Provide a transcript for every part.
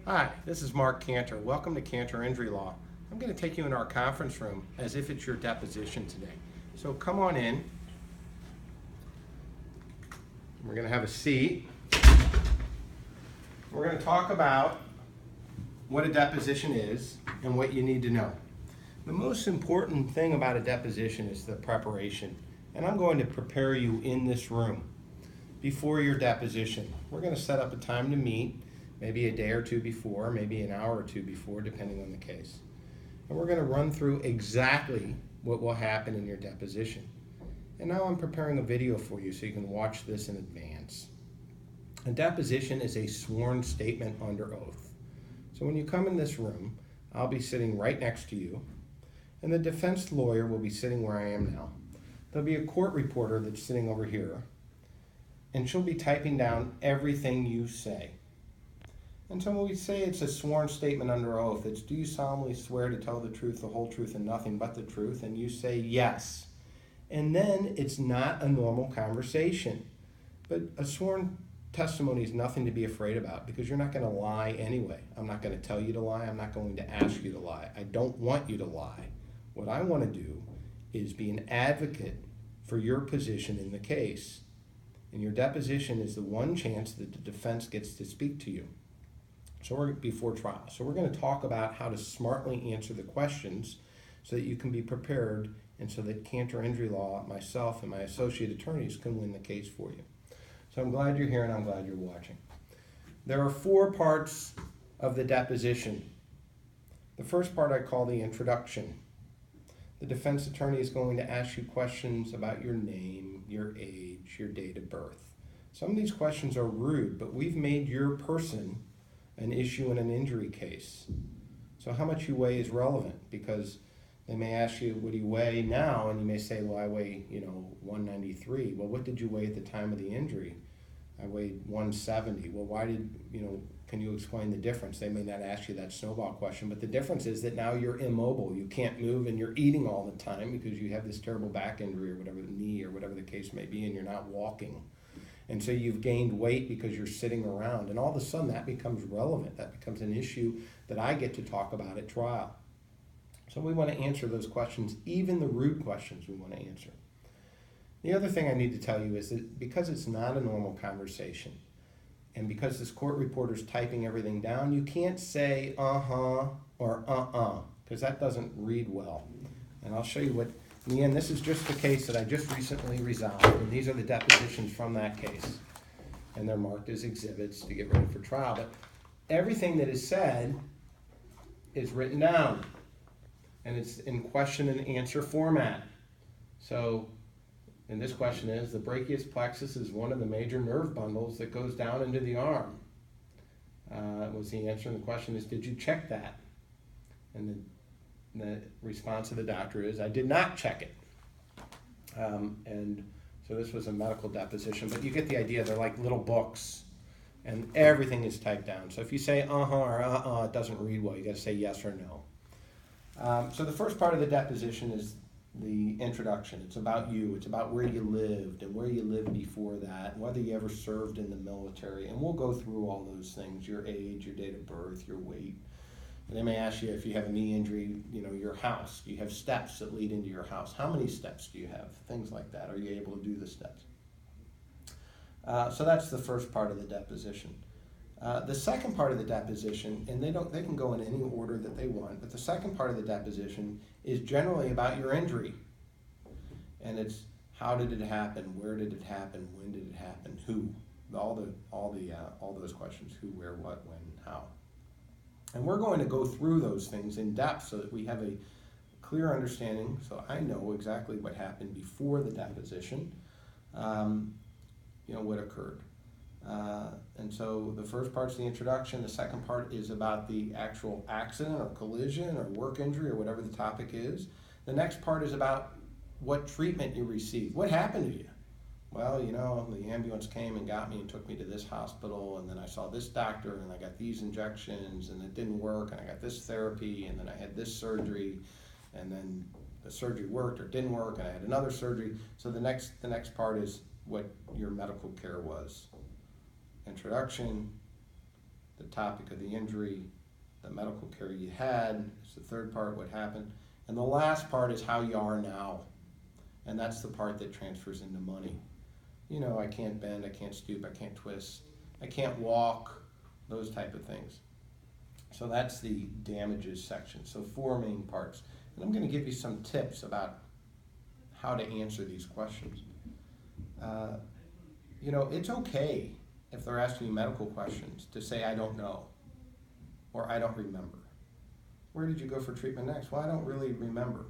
Hi, this is Mark Cantor. Welcome to Cantor Injury Law. I'm going to take you in our conference room as if it's your deposition today. So come on in. We're going to have a seat. We're going to talk about what a deposition is and what you need to know. The most important thing about a deposition is the preparation. And I'm going to prepare you in this room before your deposition. We're going to set up a time to meet. Maybe a day or two before, maybe an hour or two before, depending on the case. And we're going to run through exactly what will happen in your deposition. And now I'm preparing a video for you so you can watch this in advance. A deposition is a sworn statement under oath. So when you come in this room, I'll be sitting right next to you, and the defense lawyer will be sitting where I am now. There'll be a court reporter that's sitting over here, and she'll be typing down everything you say. And so when we say it's a sworn statement under oath, it's do you solemnly swear to tell the truth, the whole truth, and nothing but the truth? And you say yes. And then it's not a normal conversation. But a sworn testimony is nothing to be afraid about because you're not going to lie anyway. I'm not going to tell you to lie. I'm not going to ask you to lie. I don't want you to lie. What I want to do is be an advocate for your position in the case. And your deposition is the one chance that the defense gets to speak to you. So we're before trial. So we're going to talk about how to smartly answer the questions so that you can be prepared and so that Cantor Injury Law, myself, and my associate attorneys can win the case for you. So I'm glad you're here and I'm glad you're watching. There are 4 parts of the deposition. The first part I call the introduction. The defense attorney is going to ask you questions about your name, your age, your date of birth. Some of these questions are rude, but we've made your person an issue in an injury case. So how much you weigh is relevant because they may ask you, what do you weigh now? And you may say, well, I weigh, 193. Well, what did you weigh at the time of the injury? I weighed 170. Well, why did, can you explain the difference? They may not ask you that snowball question, but the difference is that now you're immobile. You can't move and you're eating all the time because you have this terrible back injury or whatever, the knee or whatever the case may be, and you're not walking. And so you've gained weight because you're sitting around. And all of a sudden that becomes relevant. That becomes an issue that I get to talk about at trial. So we want to answer those questions, even the rude questions we want to answer. The other thing I need to tell you is that because it's not a normal conversation, and because this court reporter's typing everything down, you can't say uh-huh or because that doesn't read well. And I'll show you what. In the end, this is just the case that I just recently resolved, and these are the depositions from that case. And they're marked as exhibits to get ready for trial. But everything that is said is written down, and it's in question and answer format. So, and this question is, the brachius plexus is one of the major nerve bundles that goes down into the arm. Was the answer, and the question is, did you check that? And the response of the doctor is, I did not check it. And so this was a medical deposition, but you get the idea. They're like little books, and everything is typed down. So if you say uh-huh or it doesn't read well. You got to say yes or no. So the first part of the deposition is the introduction. It's about you. It's about where you lived and where you lived before that, and whether you ever served in the military. And we'll go through all those things, your age, your date of birth, your weight. And they may ask you if you have a knee injury, your house. Do you have steps that lead into your house? How many steps do you have? Things like that. Are you able to do the steps? So that's the first part of the deposition. The second part of the deposition, and they can go in any order that they want, but the second part of the deposition is generally about your injury. And it's how did it happen? Where did it happen? When did it happen? Who? All those questions. Who, where, what, when, how. And we're going to go through those things in depth so that we have a clear understanding, so I know exactly what happened before the deposition, what occurred. And so the first part's the introduction. The second part is about the actual accident or collision or work injury or whatever the topic is. The next part is about what treatment you received. What happened to you? Well, the ambulance came and got me and took me to this hospital, and then I saw this doctor, and I got these injections, and it didn't work, and I got this therapy, and then I had this surgery, and then the surgery worked or didn't work, and I had another surgery. So the next part is what your medical care was. Introduction, the topic of the injury, the medical care you had. It's the third part, what happened. And the last part is how you are now. And that's the part that transfers into money. You know, I can't bend, I can't stoop, I can't twist, I can't walk, those type of things. So that's the damages section. So 4 main parts. And I'm going to give you some tips about how to answer these questions. You know, it's okay if they're asking you medical questions to say, I don't know, or I don't remember. Where did you go for treatment next? Well, I don't really remember.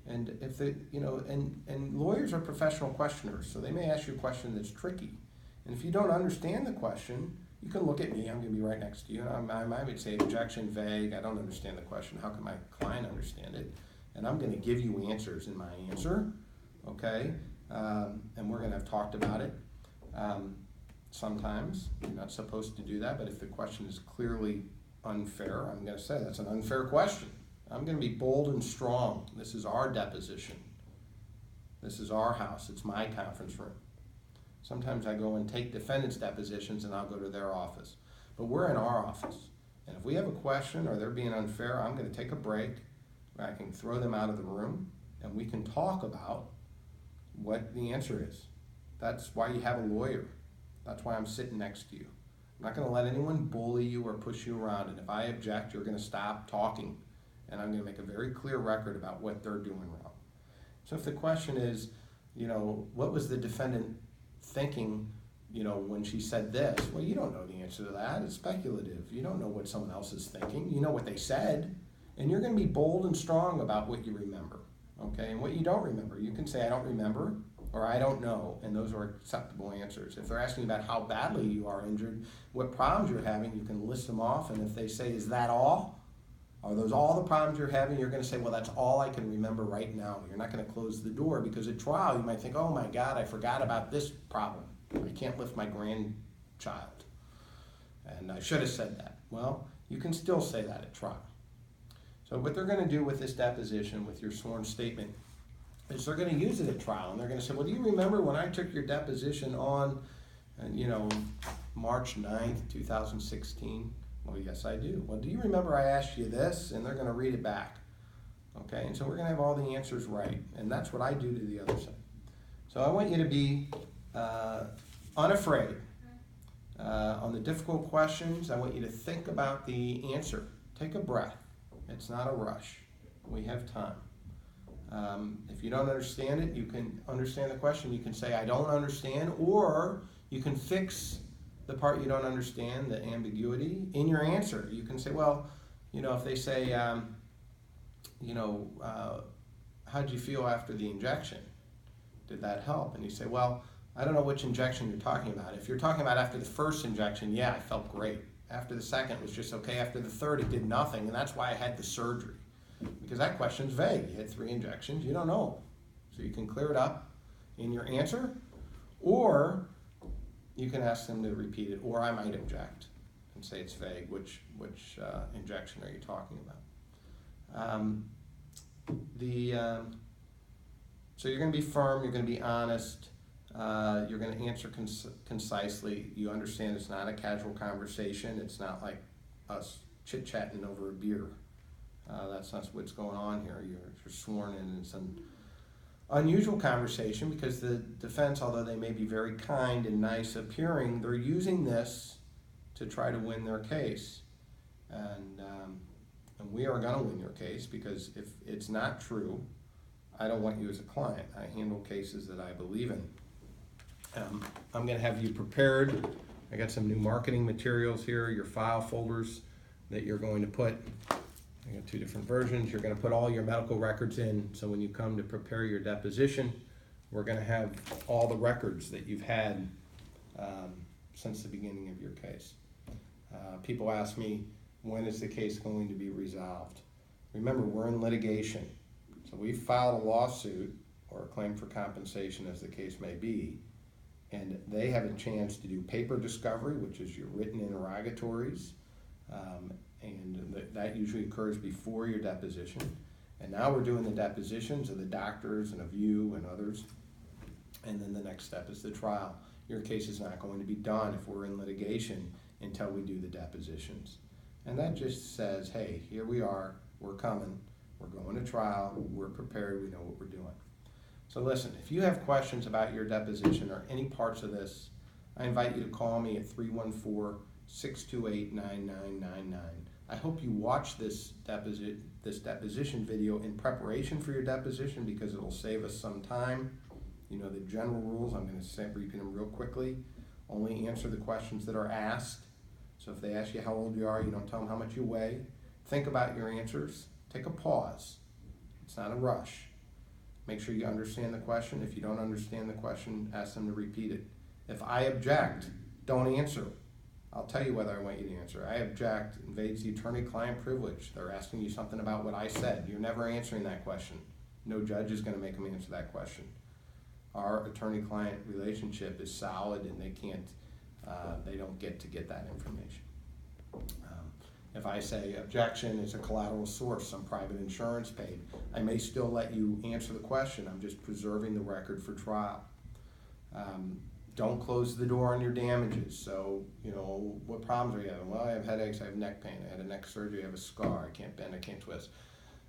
And if they, you know, and lawyers are professional questioners, so they may ask you a question that's tricky. And if you don't understand the question, you can look at me, I'm going to be right next to you, and I might say, objection, vague, I don't understand the question, how can my client understand it? And I'm going to give you answers in my answer, okay? And we're going to have talked about it. Sometimes you're not supposed to do that, but if the question is clearly unfair, I'm going to say that's an unfair question. I'm going to be bold and strong. This is our deposition. This is our house. It's my conference room. Sometimes I go and take defendants' depositions and I'll go to their office. But we're in our office. And if we have a question or they're being unfair, I'm going to take a break. I can throw them out of the room and we can talk about what the answer is. That's why you have a lawyer. That's why I'm sitting next to you. I'm not going to let anyone bully you or push you around. And if I object, you're going to stop talking. And I'm going to make a very clear record about what they're doing wrong. So if the question is, you know, what was the defendant thinking, you know, when she said this? Well, you don't know the answer to that. It's speculative. You don't know what someone else is thinking. You know what they said. And you're going to be bold and strong about what you remember, okay? And what you don't remember. You can say, I don't remember, or I don't know, and those are acceptable answers. If they're asking about how badly you are injured, what problems you're having, you can list them off, and if they say, is that all? Are those all the problems you're having? You're going to say, well, that's all I can remember right now. You're not going to close the door, because at trial you might think, oh my God, I forgot about this problem. I can't lift my grandchild. And I should have said that. Well, you can still say that at trial. So what they're going to do with this deposition, with your sworn statement, is they're going to use it at trial. And they're going to say, well, do you remember when I took your deposition on, you know, March 9th, 2016? Well, yes, I do. Well, do you remember I asked you this? And they're going to read it back. Okay, and so we're going to have all the answers right. And that's what I do to the other side. So I want you to be unafraid. On the difficult questions, I want you to think about the answer. Take a breath. It's not a rush. We have time. If you don't understand it, you can understand the question. You can say, I don't understand, or you can fix the part you don't understand, the ambiguity, in your answer. You can say, well, you know, if they say, you know, how'd you feel after the injection? Did that help? And you say, well, I don't know which injection you're talking about. If you're talking about after the first injection, yeah, I felt great. After the second, it was just okay. After the third, it did nothing, and that's why I had the surgery. Because that question's vague. You had 3 injections, you don't know. So you can clear it up in your answer, or you can ask them to repeat it, or I might object and say it's vague. Which injection are you talking about? So you're going to be firm, you're going to be honest, you're going to answer concisely. You understand it's not a casual conversation. It's not like us chit-chatting over a beer. That's not what's going on here. You're sworn in. It's an unusual conversation because the defense, although they may be very kind and nice appearing, they're using this to try to win their case. And we are going to win your case, because if it's not true, I don't want you as a client. I handle cases that I believe in. I'm going to have you prepared. I got some new marketing materials here, your file folders that you're going to put. I got 2 different versions. You're going to put all your medical records in, so when you come to prepare your deposition, we're going to have all the records that you've had since the beginning of your case. People ask me, when is the case going to be resolved? Remember, we're in litigation. So we filed a lawsuit or a claim for compensation, as the case may be, and they have a chance to do paper discovery, which is your written interrogatories, and that usually occurs before your deposition. And now we're doing the depositions of the doctors and of you and others, and then the next step is the trial. Your case is not going to be done if we're in litigation until we do the depositions. And that just says, hey, here we are, we're coming, we're going to trial, we're prepared, we know what we're doing. So listen, if you have questions about your deposition or any parts of this, I invite you to call me at 314-628-9999. I hope you watch this deposition video in preparation for your deposition, because it'll save us some time. You know the general rules. I'm going to repeat them real quickly. Only answer the questions that are asked. So if they ask you how old you are, you don't tell them how much you weigh. Think about your answers. Take a pause. It's not a rush. Make sure you understand the question. If you don't understand the question, ask them to repeat it. If I object, don't answer. I'll tell you whether I want you to answer. I object, invades the attorney-client privilege. They're asking you something about what I said. You're never answering that question. No judge is going to make them answer that question. Our attorney-client relationship is solid, and they don't get that information. If I say objection is a collateral source, some private insurance paid, I may still let you answer the question. I'm just preserving the record for trial. Don't close the door on your damages. So, you know, what problems are you having? Well, I have headaches, I have neck pain, I had a neck surgery, I have a scar, I can't bend, I can't twist.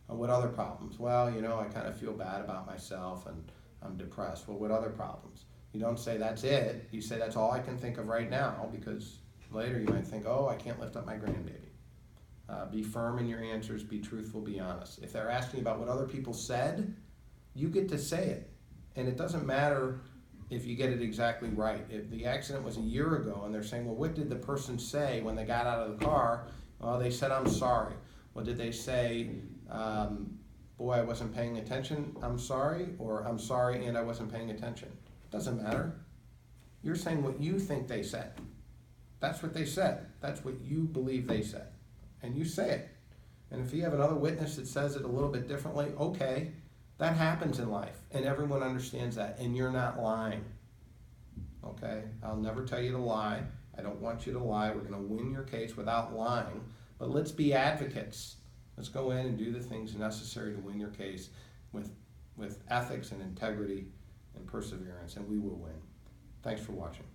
What other problems? Well, you know, I kind of feel bad about myself and I'm depressed. Well, what other problems? You don't say that's it. You say that's all I can think of right now, because later you might think, oh, I can't lift up my grandbaby. Be firm in your answers, be truthful, be honest. If they're asking about what other people said, you get to say it. And it doesn't matter if you get it exactly right. If the accident was a year ago and they're saying, well, what did the person say when they got out of the car? Well, they said, I'm sorry. Well, did they say, boy, I wasn't paying attention, I'm sorry? Or I'm sorry and I wasn't paying attention? Doesn't matter. You're saying what you think they said. That's what they said. That's what you believe they said. And you say it. And if you have another witness that says it a little bit differently, okay, that happens in life. And everyone understands that. And you're not lying. Okay? I'll never tell you to lie. I don't want you to lie. We're going to win your case without lying. But let's be advocates. Let's go in and do the things necessary to win your case with ethics and integrity and perseverance, and we will win. Thanks for watching.